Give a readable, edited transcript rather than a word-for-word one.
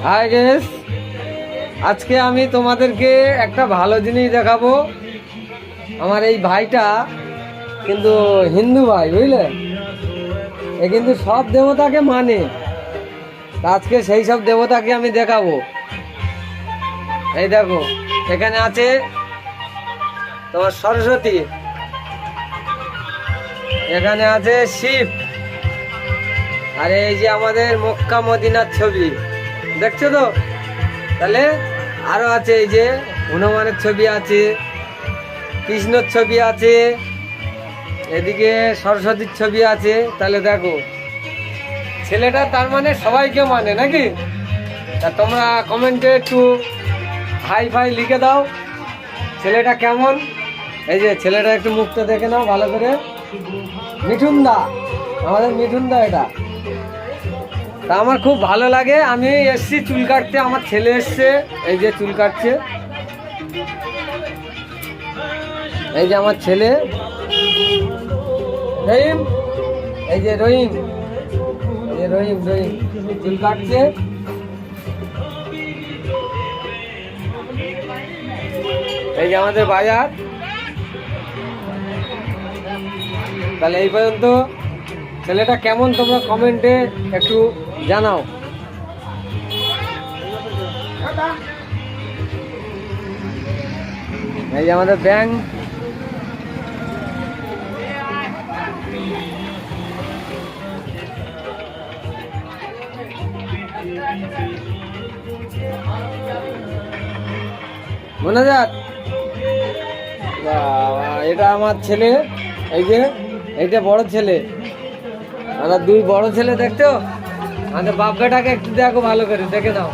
High guess, আজকে আমি তোমাদেরকে একটা ভালো জিনিস দেখাবো। আমার এই ভাইটা কিন্তু হিন্দু ভাই, বুঝলে, এ কিন্তু সব দেবতাকে মানে। তা আজকে সেই সব দেবতাকে আমি দেখাবো। এই দেখো, এখানে আছে তোমার সরস্বতী, এখানে আছে শিব, আর এই যে আমাদের মক্কা মদিনার ছবি দেখছো তো। তাহলে আরো আছে এই যে হনুমানের ছবি আছে, কৃষ্ণর ছবি আছে, এদিকে সরস্বতীর ছবি আছে। তাহলে দেখো, ছেলেটা তার মানে সবাইকে মানে নাকি? তা তোমরা কমেন্টে একটু হাই ফাই লিখে দাও, ছেলেটা কেমন। এই যে ছেলেটা একটু মুখটা দেখে নাও ভালো করে। মিঠুন দা, আমাদের মিঠুন দা এটা। তা আমার খুব ভালো লাগে। আমি এসছি চুল কাটতে, আমার ছেলে এসছে, এই যে চুল কাটছে। এই যে আমার ছেলে রহিম, এই যে রহিম, এই যে রহিম রহিম চুল কাটছে। এই যে আমাদের বাজার। তাহলে এই পর্যন্ত। ছেলেটা কেমন তোমরা কমেন্টে একটু জানাও। এই যে আমাদের ব্যাংক, মনে যাক। এটা আমার ছেলে, এই যে এইটা বড় ছেলে, আমরা দুই বড় ছেলে। দেখছো আমাদের বাপ বেটাকে একটু দেখো ভালো করে, দেখে নাও।